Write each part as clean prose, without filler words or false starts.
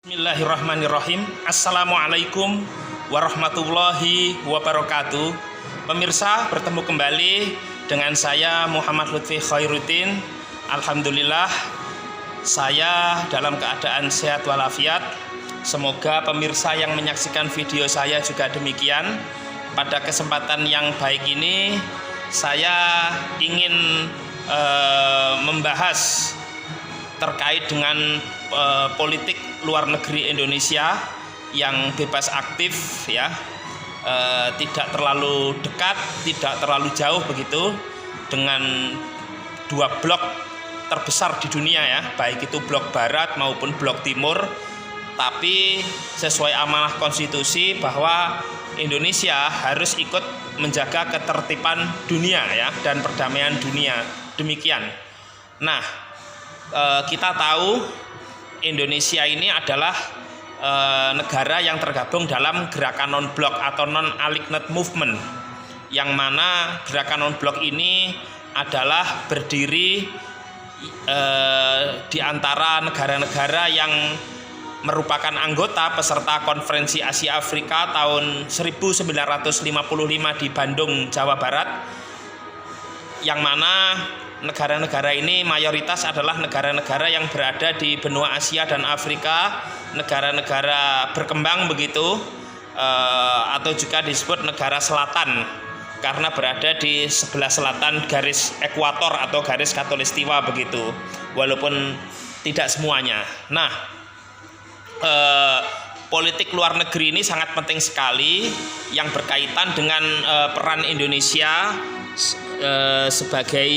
Bismillahirrahmanirrahim. Assalamualaikum warahmatullahi wabarakatuh. Pemirsa, bertemu kembali dengan saya Muhammad Lutfi Khairuddin. Alhamdulillah saya dalam keadaan sehat walafiat. Semoga pemirsa yang menyaksikan video saya juga demikian. Pada kesempatan yang baik ini saya ingin membahas terkait dengan politik luar negeri Indonesia yang bebas aktif, ya, tidak terlalu dekat, tidak terlalu jauh begitu dengan dua blok terbesar di dunia, ya, baik itu blok barat maupun blok timur. Tapi sesuai amanah konstitusi bahwa Indonesia harus ikut menjaga ketertiban dunia, ya, dan perdamaian dunia. Demikian. Nah, kita tahu Indonesia ini adalah negara yang tergabung dalam gerakan non-blok atau non-aligned movement, yang mana gerakan non-blok ini adalah berdiri di antara negara-negara yang merupakan anggota peserta Konferensi Asia Afrika tahun 1955 di Bandung, Jawa Barat, yang mana negara-negara ini mayoritas adalah negara-negara yang berada di benua Asia dan Afrika, negara-negara berkembang begitu, atau juga disebut negara selatan karena berada di sebelah selatan garis ekuator atau garis khatulistiwa begitu, walaupun tidak semuanya. Nah, politik luar negeri ini sangat penting sekali yang berkaitan dengan peran Indonesia sebagai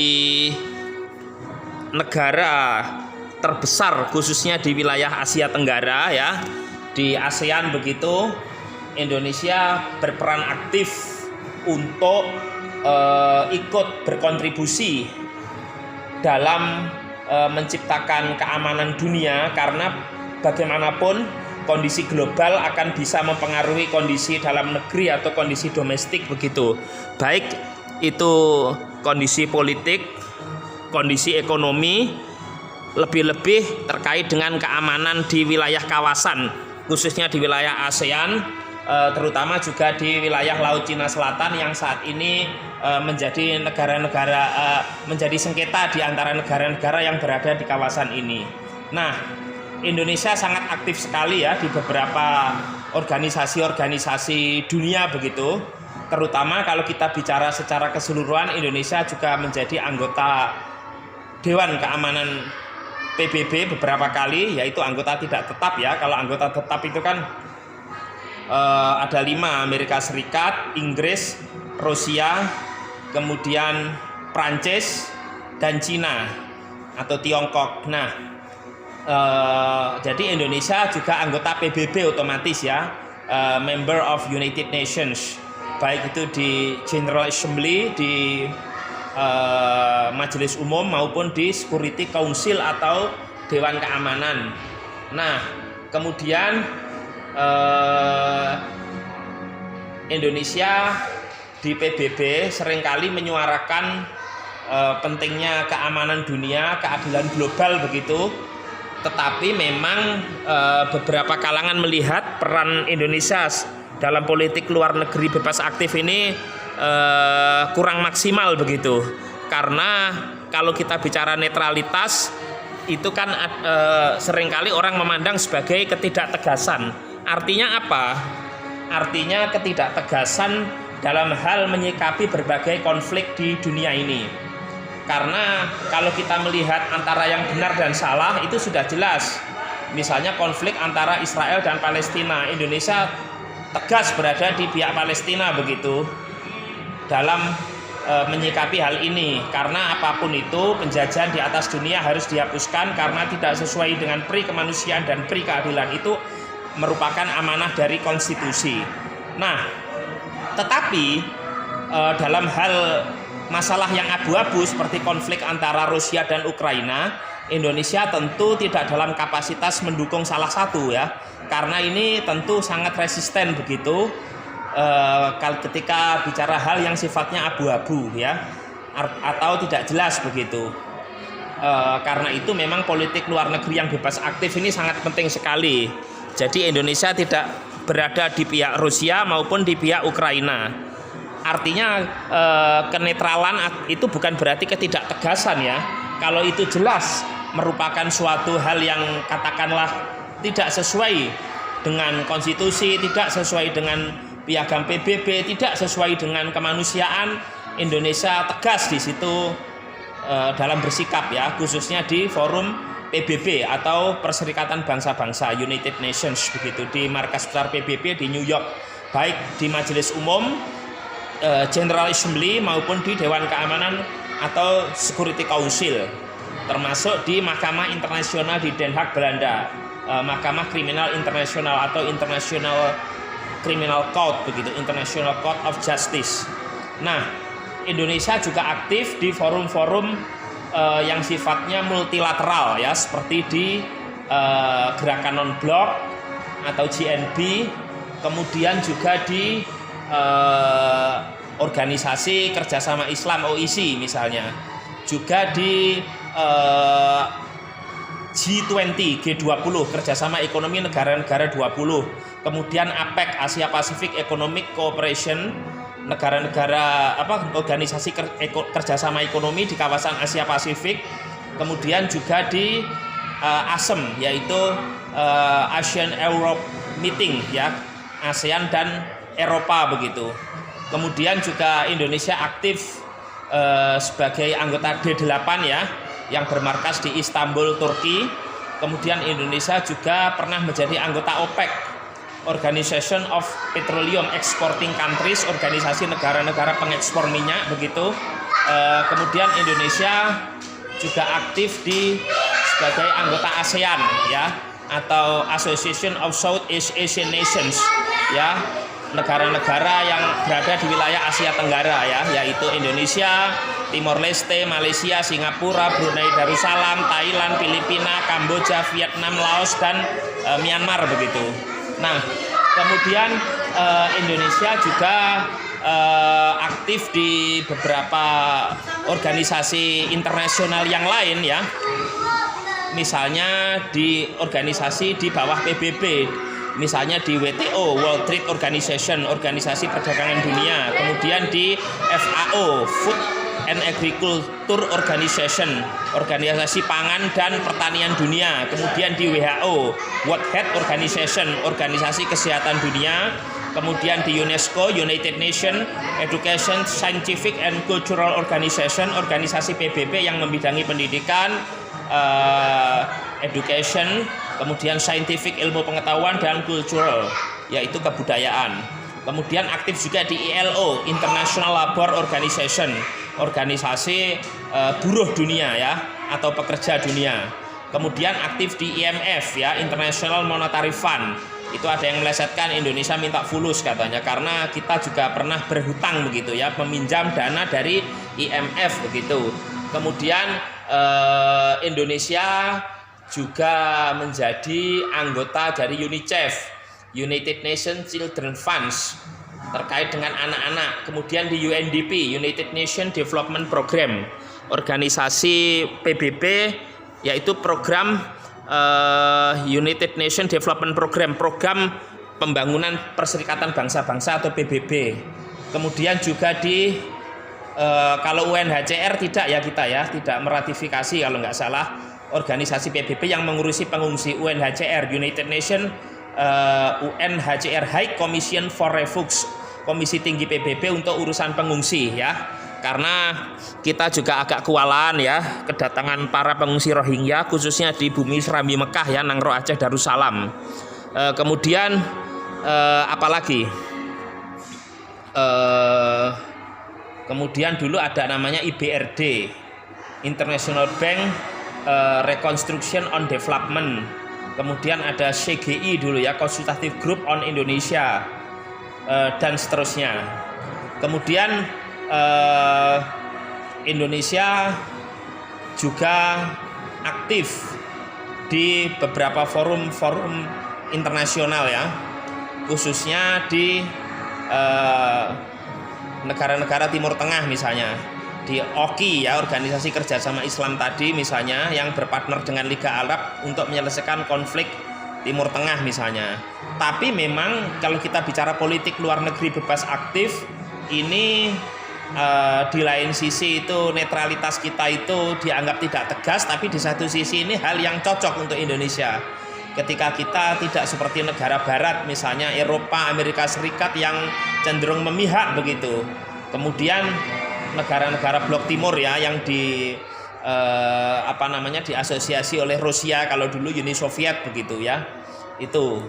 negara terbesar khususnya di wilayah Asia Tenggara, ya, di ASEAN begitu. Indonesia berperan aktif untuk ikut berkontribusi dalam menciptakan keamanan dunia, karena bagaimanapun kondisi global akan bisa mempengaruhi kondisi dalam negeri atau kondisi domestik begitu, baik itu kondisi politik, kondisi ekonomi, lebih-lebih terkait dengan keamanan di wilayah kawasan, khususnya di wilayah ASEAN, terutama juga di wilayah Laut Cina Selatan yang saat ini menjadi menjadi sengketa di antara negara-negara yang berada di kawasan ini. Nah, Indonesia sangat aktif sekali, ya, di beberapa organisasi-organisasi dunia begitu. Terutama kalau kita bicara secara keseluruhan, Indonesia juga menjadi anggota Dewan Keamanan PBB beberapa kali, yaitu anggota tidak tetap, ya. Kalau anggota tetap itu kan ada 5, Amerika Serikat, Inggris, Rusia, kemudian Prancis, dan Cina atau Tiongkok. Nah, jadi Indonesia juga anggota PBB otomatis, ya, Member of United Nations, baik itu di General Assembly, di Majelis Umum, maupun di Security Council atau Dewan Keamanan. Nah, kemudian Indonesia di PBB seringkali menyuarakan pentingnya keamanan dunia, keadilan global begitu. Tetapi memang beberapa kalangan melihat peran Indonesia dalam politik luar negeri bebas aktif ini kurang maksimal begitu, karena kalau kita bicara netralitas itu kan seringkali orang memandang sebagai ketidaktegasan. Artinya apa? Artinya ketidaktegasan dalam hal menyikapi berbagai konflik di dunia ini. Karena kalau kita melihat antara yang benar dan salah itu sudah jelas. Misalnya konflik antara Israel dan Palestina, Indonesia tegas berada di pihak Palestina begitu dalam menyikapi hal ini, karena apapun itu penjajahan di atas dunia harus dihapuskan karena tidak sesuai dengan pri kemanusiaan dan pri keadilan. Itu merupakan amanah dari konstitusi. Nah, tetapi dalam hal masalah yang abu-abu seperti konflik antara Rusia dan Ukraina, Indonesia tentu tidak dalam kapasitas mendukung salah satu, ya, karena ini tentu sangat resisten begitu ketika bicara hal yang sifatnya abu-abu, ya, atau tidak jelas begitu. Karena itu memang politik luar negeri yang bebas aktif ini sangat penting sekali. Jadi Indonesia tidak berada di pihak Rusia maupun di pihak Ukraina. Artinya kenetralan itu bukan berarti ketidaktegasan ya. Kalau itu jelas merupakan suatu hal yang katakanlah tidak sesuai dengan konstitusi, tidak sesuai dengan piagam PBB, tidak sesuai dengan kemanusiaan, Indonesia tegas di situ dalam bersikap ya, khususnya di forum PBB atau Perserikatan Bangsa-Bangsa United Nations begitu, di markas besar PBB di New York, baik di Majelis Umum General Assembly maupun di Dewan Keamanan atau Security Council, termasuk di Mahkamah Internasional di Den Haag, Belanda, Mahkamah Kriminal Internasional atau International Criminal Court begitu, International Court of Justice. Nah, Indonesia juga aktif di forum-forum yang sifatnya multilateral ya, seperti di Gerakan Non-Blok atau GNB, kemudian juga di Organisasi Kerjasama Islam OIC misalnya, juga di G20, G20, Kerjasama Ekonomi Negara-Negara 20, kemudian APEC, Asia Pacific Economic Cooperation, negara-negara organisasi kerjasama ekonomi di kawasan Asia Pasifik, kemudian juga di ASEM, yaitu Asian Europe Meeting ya, ASEAN dan Eropa begitu. Kemudian juga Indonesia aktif sebagai anggota D8 ya, yang bermarkas di Istanbul, Turki. Kemudian Indonesia juga pernah menjadi anggota OPEC, Organization of Petroleum Exporting Countries, organisasi negara-negara pengekspor minyak begitu. Kemudian Indonesia juga aktif sebagai anggota ASEAN ya, atau Association of Southeast Asian Nations ya, negara-negara yang berada di wilayah Asia Tenggara ya, yaitu Indonesia, Timor Leste, Malaysia, Singapura, Brunei Darussalam, Thailand, Filipina, Kamboja, Vietnam, Laos dan Myanmar begitu. Nah, kemudian Indonesia juga aktif di beberapa organisasi internasional yang lain ya, misalnya di organisasi di bawah PBB, misalnya di WTO, World Trade Organization, Organisasi Perdagangan Dunia, kemudian di FAO, Food and Agriculture Organization, Organisasi Pangan dan Pertanian Dunia, kemudian di WHO, World Health Organization, Organisasi Kesehatan Dunia, kemudian di UNESCO, United Nations Education, Scientific and Cultural Organization, organisasi PBB yang membidangi pendidikan, education, kemudian scientific, ilmu pengetahuan, dan cultural, yaitu kebudayaan. Kemudian aktif juga di ILO, International Labour Organization, organisasi buruh dunia ya, atau pekerja dunia. Kemudian aktif di IMF ya, International Monetary Fund. Itu ada yang melesetkan Indonesia minta fulus katanya, karena kita juga pernah berhutang begitu ya, meminjam dana dari IMF begitu. Kemudian Indonesia juga menjadi anggota dari UNICEF, United Nations Children Funds, terkait dengan anak-anak. Kemudian di UNDP, United Nations Development Program, organisasi PBB, yaitu program United Nations Development Program, program pembangunan Perserikatan Bangsa-Bangsa atau PBB. Kemudian juga di kalau UNHCR tidak ya, kita ya tidak meratifikasi kalau nggak salah, organisasi PBB yang mengurusi pengungsi, UNHCR, United Nations UNHCR High Commission for Refugees, Komisi Tinggi PBB untuk urusan pengungsi ya, karena kita juga agak kewalahan ya kedatangan para pengungsi Rohingya khususnya di bumi Serambi Mekah ya, Nangro Aceh Darussalam. Kemudian apalagi kemudian dulu ada namanya IBRD, International Bank Reconstruction on Development. Kemudian ada CGI dulu ya, Consultative Group on Indonesia, dan seterusnya. Kemudian Indonesia juga aktif di beberapa forum-forum internasional ya, khususnya di negara-negara Timur Tengah misalnya, di OKI ya, Organisasi Kerjasama Islam tadi misalnya, yang berpartner dengan Liga Arab untuk menyelesaikan konflik Timur Tengah misalnya. Tapi memang kalau kita bicara politik luar negeri bebas aktif, ini di lain sisi itu netralitas kita itu dianggap tidak tegas, tapi di satu sisi ini hal yang cocok untuk Indonesia. Ketika kita tidak seperti negara barat, misalnya Eropa, Amerika Serikat yang cenderung memihak begitu. Kemudian negara-negara blok timur ya yang diasosiasi oleh Rusia, kalau dulu Uni Soviet begitu ya. Itu.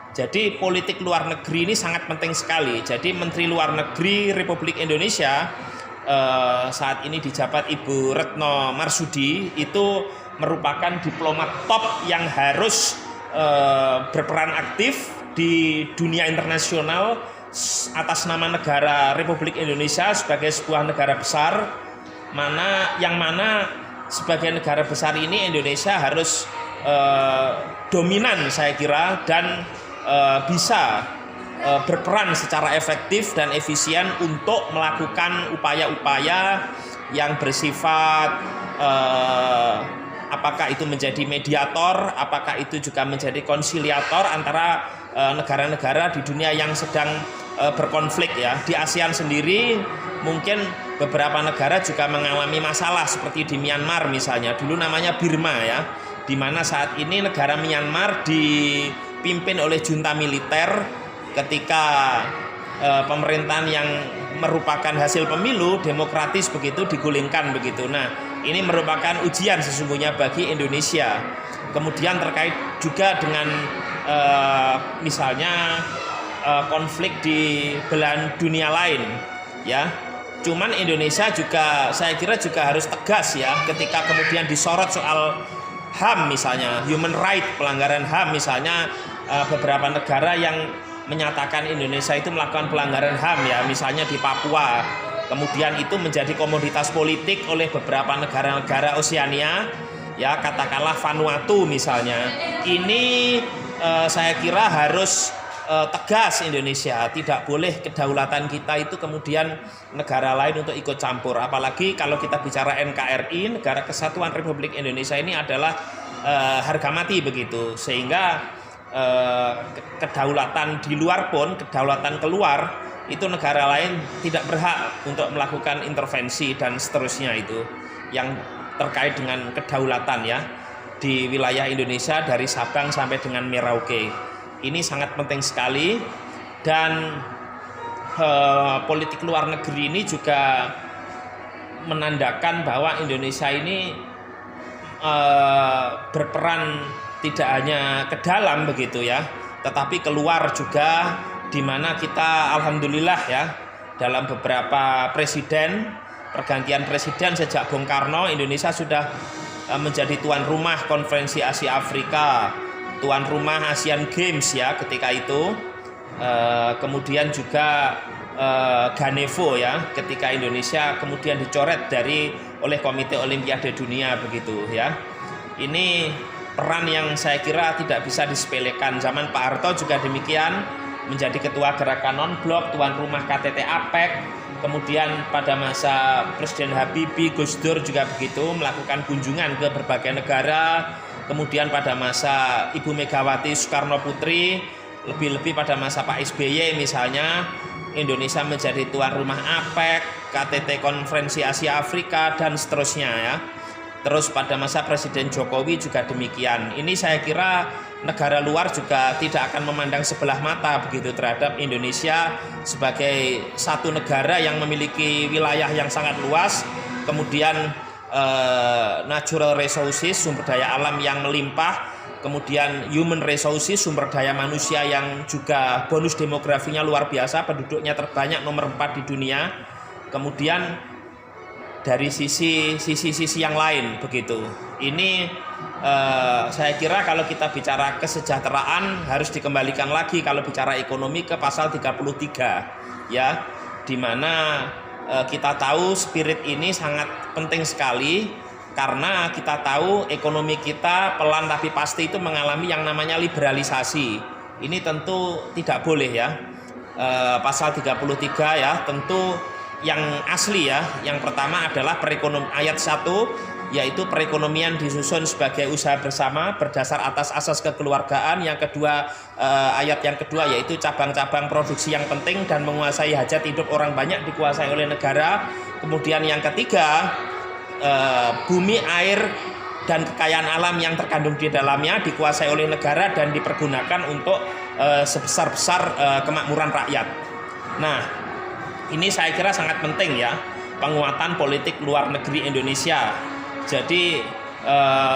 Jadi politik luar negeri ini sangat penting sekali. Jadi Menteri Luar Negeri Republik Indonesia saat ini dijabat Ibu Retno Marsudi itu merupakan diplomat top yang harus berperan aktif di dunia internasional atas nama negara Republik Indonesia sebagai sebuah negara besar, yang mana sebagai negara besar ini Indonesia harus dominan saya kira dan bisa berperan secara efektif dan efisien untuk melakukan upaya-upaya yang bersifat apakah itu menjadi mediator, apakah itu juga menjadi konsiliator antara negara-negara di dunia yang sedang berkonflik ya. Di ASEAN sendiri mungkin beberapa negara juga mengalami masalah seperti di Myanmar misalnya, dulu namanya Birma ya, di mana saat ini negara Myanmar dipimpin oleh junta militer ketika pemerintahan yang merupakan hasil pemilu demokratis begitu digulingkan begitu. Nah, ini merupakan ujian sesungguhnya bagi Indonesia. Kemudian terkait juga dengan misalnya konflik di belahan dunia lain ya. Cuman Indonesia juga saya kira juga harus tegas ya ketika kemudian disorot soal HAM misalnya, human right, pelanggaran HAM misalnya, beberapa negara yang menyatakan Indonesia itu melakukan pelanggaran HAM ya, misalnya di Papua. Kemudian itu menjadi komoditas politik oleh beberapa negara-negara Oseania ya, katakanlah Vanuatu misalnya. Ini saya kira harus tegas Indonesia, tidak boleh kedaulatan kita itu kemudian negara lain untuk ikut campur. Apalagi kalau kita bicara NKRI, Negara Kesatuan Republik Indonesia ini adalah harga mati begitu, sehingga kedaulatan di luar pun, kedaulatan keluar itu negara lain tidak berhak untuk melakukan intervensi dan seterusnya, itu yang terkait dengan kedaulatan ya di wilayah Indonesia dari Sabang sampai dengan Merauke. Ini sangat penting sekali. Dan politik luar negeri ini juga menandakan bahwa Indonesia ini berperan tidak hanya ke dalam begitu ya, tetapi keluar juga, di mana kita alhamdulillah ya dalam beberapa pergantian presiden sejak Bung Karno, Indonesia sudah menjadi tuan rumah konferensi Asia Afrika, tuan rumah Asian Games ya ketika itu, kemudian juga Ganevo ya ketika Indonesia kemudian dicoret oleh Komite Olimpiade Dunia begitu ya. Ini peran yang saya kira tidak bisa disepelekan. Zaman Pak Harto juga demikian, menjadi ketua gerakan non-blok, tuan rumah KTT APEC. Kemudian pada masa Presiden Habibie, Gus Dur juga begitu, melakukan kunjungan ke berbagai negara. Kemudian pada masa Ibu Megawati Soekarno Putri, lebih-lebih pada masa Pak SBY misalnya, Indonesia menjadi tuan rumah APEC, KTT Konferensi Asia Afrika, dan seterusnya ya. Terus pada masa Presiden Jokowi juga demikian. Ini saya kira negara luar juga tidak akan memandang sebelah mata begitu terhadap Indonesia sebagai satu negara yang memiliki wilayah yang sangat luas, kemudian natural resources, sumber daya alam yang melimpah, kemudian human resources, sumber daya manusia yang juga bonus demografinya luar biasa, penduduknya terbanyak nomor 4 di dunia. Kemudian dari sisi yang lain begitu. Ini saya kira kalau kita bicara kesejahteraan harus dikembalikan lagi kalau bicara ekonomi ke pasal 33 ya, di mana kita tahu spirit ini sangat penting sekali, karena kita tahu ekonomi kita pelan tapi pasti itu mengalami yang namanya liberalisasi. Ini tentu tidak boleh ya. Pasal 33 ya tentu yang asli ya. Yang pertama adalah ayat 1, yaitu perekonomian disusun sebagai usaha bersama berdasar atas asas kekeluargaan. Yang kedua, ayat yang kedua yaitu cabang-cabang produksi yang penting dan menguasai hajat hidup orang banyak dikuasai oleh negara. Kemudian yang ketiga, bumi, air, dan kekayaan alam yang terkandung di dalamnya dikuasai oleh negara dan dipergunakan untuk sebesar-besar kemakmuran rakyat. Nah, ini saya kira sangat penting ya, penguatan politik luar negeri Indonesia. Jadi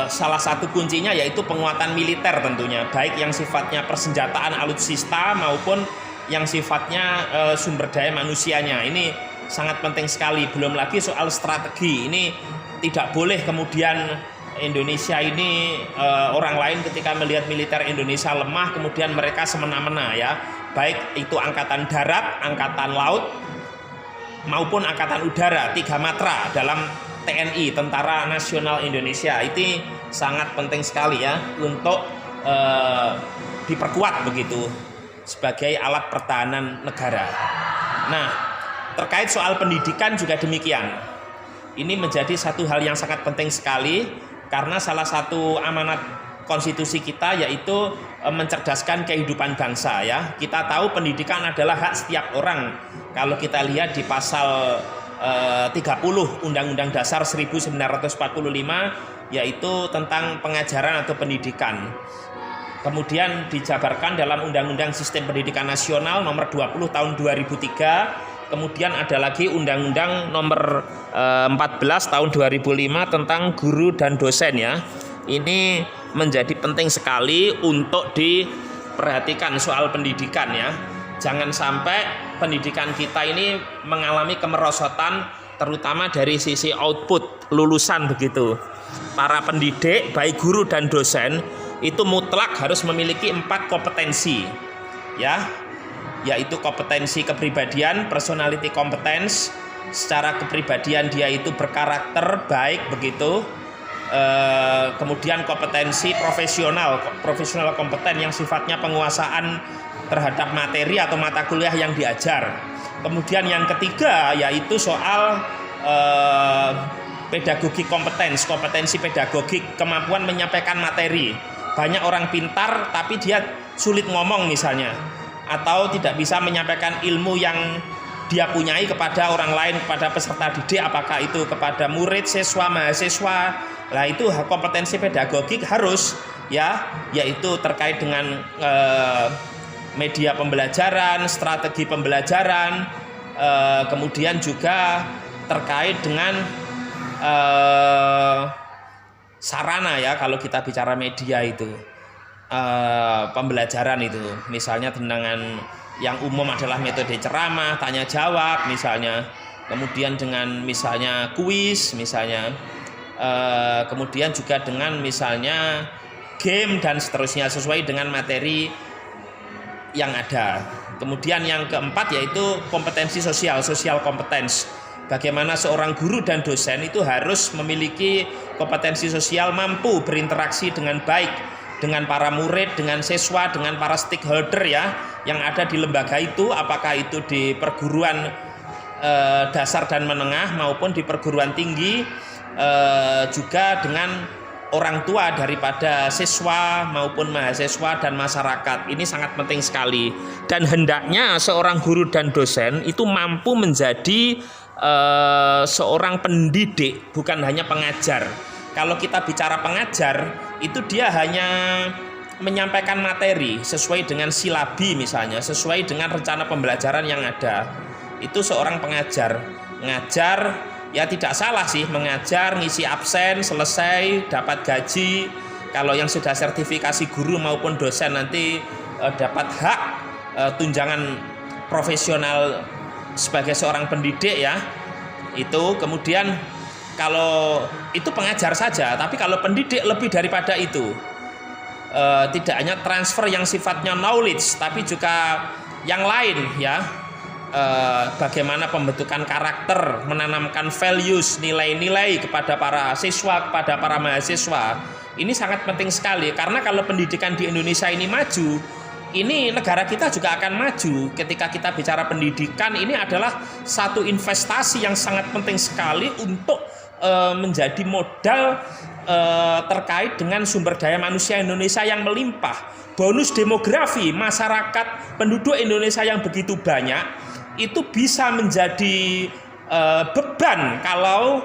salah satu kuncinya yaitu penguatan militer tentunya, baik yang sifatnya persenjataan alutsista maupun yang sifatnya sumber daya manusianya. Ini sangat penting sekali. Belum lagi soal strategi, ini tidak boleh kemudian Indonesia ini orang lain ketika melihat militer Indonesia lemah kemudian mereka semena-mena ya, baik itu angkatan darat, angkatan laut maupun angkatan udara, 3 matra dalam TNI, Tentara Nasional Indonesia. Itu sangat penting sekali ya untuk diperkuat begitu sebagai alat pertahanan negara. Nah, terkait soal pendidikan juga demikian. Ini menjadi satu hal yang sangat penting sekali, karena salah satu amanat konstitusi kita yaitu mencerdaskan kehidupan bangsa ya. Kita tahu pendidikan adalah hak setiap orang. Kalau kita lihat di pasal 30 Undang-Undang Dasar 1945 yaitu tentang pengajaran atau pendidikan. Kemudian dijabarkan dalam Undang-Undang Sistem Pendidikan Nasional nomor 20 tahun 2003. Kemudian ada lagi Undang-Undang nomor 14 tahun 2005 tentang guru dan dosen ya. Ini menjadi penting sekali untuk diperhatikan soal pendidikan ya. Jangan sampai pendidikan kita ini mengalami kemerosotan, terutama dari sisi output lulusan begitu. Para pendidik baik guru dan dosen itu mutlak harus memiliki 4 kompetensi ya, yaitu kompetensi kepribadian, personality competence. Secara kepribadian dia itu berkarakter baik begitu. Kemudian kompetensi profesional kompeten yang sifatnya penguasaan terhadap materi atau mata kuliah yang diajar. Kemudian yang ketiga yaitu soal pedagogi kompetensi pedagogik, kemampuan menyampaikan materi. Banyak orang pintar tapi dia sulit ngomong misalnya, atau tidak bisa menyampaikan ilmu yang dia punyai kepada orang lain, kepada peserta didik, apakah itu kepada murid, siswa, mahasiswa. Nah, itu kompetensi pedagogik harus ya, yaitu terkait dengan media pembelajaran, strategi pembelajaran, kemudian juga terkait dengan sarana ya, kalau kita bicara media itu pembelajaran itu, misalnya dengan yang umum adalah metode ceramah, tanya jawab misalnya, kemudian dengan misalnya kuis misalnya, kemudian juga dengan misalnya game dan seterusnya sesuai dengan materi yang ada. Kemudian yang keempat yaitu kompetensi social competence. Bagaimana seorang guru dan dosen itu harus memiliki kompetensi sosial, mampu berinteraksi dengan baik dengan para murid, dengan siswa, dengan para stakeholder ya yang ada di lembaga itu, apakah itu di perguruan dasar dan menengah maupun di perguruan tinggi, juga dengan orang tua daripada siswa maupun mahasiswa dan masyarakat. Ini sangat penting sekali, dan hendaknya seorang guru dan dosen itu mampu menjadi seorang pendidik, bukan hanya pengajar. Kalau kita bicara pengajar, itu dia hanya menyampaikan materi sesuai dengan silabi misalnya, sesuai dengan rencana pembelajaran yang ada. Itu seorang pengajar. Ngajar ya tidak salah sih, mengajar, ngisi absen, selesai, dapat gaji. Kalau yang sudah sertifikasi guru maupun dosen nanti dapat hak tunjangan profesional sebagai seorang pendidik ya. Itu kemudian kalau itu pengajar saja, tapi kalau pendidik lebih daripada itu, tidak hanya transfer yang sifatnya knowledge, tapi juga yang lain ya, bagaimana pembentukan karakter, menanamkan values, nilai-nilai kepada para siswa, kepada para mahasiswa. Ini sangat penting sekali, karena kalau pendidikan di Indonesia ini maju, ini negara kita juga akan maju. Ketika kita bicara pendidikan, ini adalah satu investasi yang sangat penting sekali untuk menjadi modal terkait dengan sumber daya manusia Indonesia yang melimpah. Bonus demografi masyarakat penduduk Indonesia yang begitu banyak itu bisa menjadi beban kalau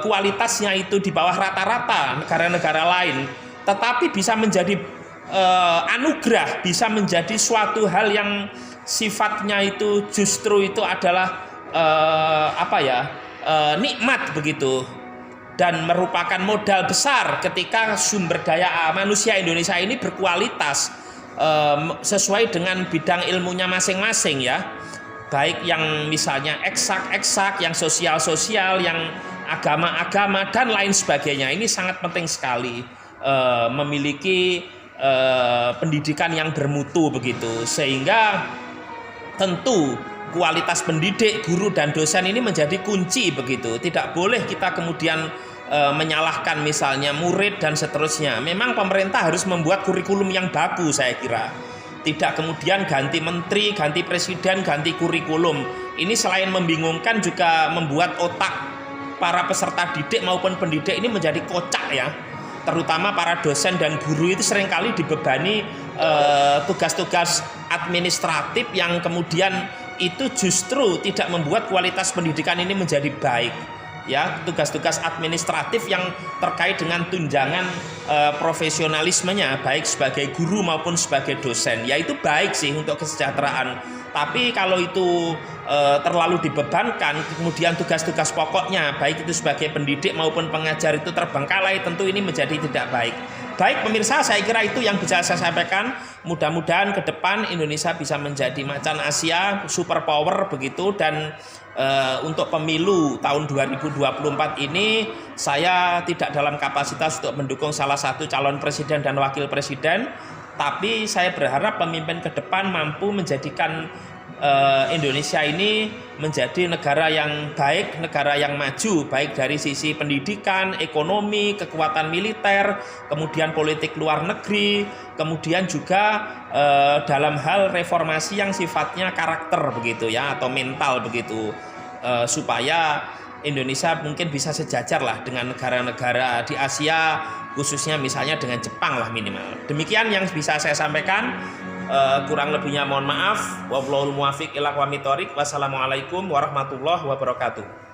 kualitasnya itu di bawah rata-rata negara-negara lain, tetapi bisa menjadi anugerah, bisa menjadi suatu hal yang sifatnya itu justru itu adalah nikmat begitu, dan merupakan modal besar ketika sumber daya manusia Indonesia ini berkualitas sesuai dengan bidang ilmunya masing-masing ya, baik yang misalnya eksak, yang sosial, yang agama dan lain sebagainya. Ini sangat penting sekali memiliki pendidikan yang bermutu begitu, sehingga tentu kualitas pendidik, guru dan dosen ini menjadi kunci begitu. Tidak boleh kita kemudian menyalahkan misalnya murid dan seterusnya. Memang pemerintah harus membuat kurikulum yang bagus, saya kira. Tidak kemudian ganti menteri, ganti presiden, ganti kurikulum. Ini selain membingungkan juga membuat otak para peserta didik maupun pendidik ini menjadi kocak ya. Terutama para dosen dan guru itu seringkali dibebani tugas-tugas administratif yang kemudian itu justru tidak membuat kualitas pendidikan ini menjadi baik. Ya, tugas-tugas administratif yang terkait dengan tunjangan profesionalismenya baik sebagai guru maupun sebagai dosen, ya itu baik sih untuk kesejahteraan. Tapi kalau itu terlalu dibebankan, kemudian tugas-tugas pokoknya baik itu sebagai pendidik maupun pengajar itu terbengkalai, tentu ini menjadi tidak baik. Baik pemirsa, saya kira itu yang bisa saya sampaikan. Mudah-mudahan ke depan Indonesia bisa menjadi macan Asia, superpower begitu. Dan untuk pemilu tahun 2024 ini saya tidak dalam kapasitas untuk mendukung salah satu calon presiden dan wakil presiden, tapi saya berharap pemimpin ke depan mampu menjadikan Indonesia ini menjadi negara yang baik, negara yang maju, baik dari sisi pendidikan, ekonomi, kekuatan militer, kemudian politik luar negeri, kemudian juga dalam hal reformasi yang sifatnya karakter begitu ya, atau mental begitu, supaya Indonesia mungkin bisa sejajar lah dengan negara-negara di Asia, khususnya misalnya dengan Jepang lah minimal. Demikian yang bisa saya sampaikan. Kurang lebihnya mohon maaf. Wallahul muwaffiq ila aqwamit thoriq. Wassalamualaikum warahmatullahi wabarakatuh.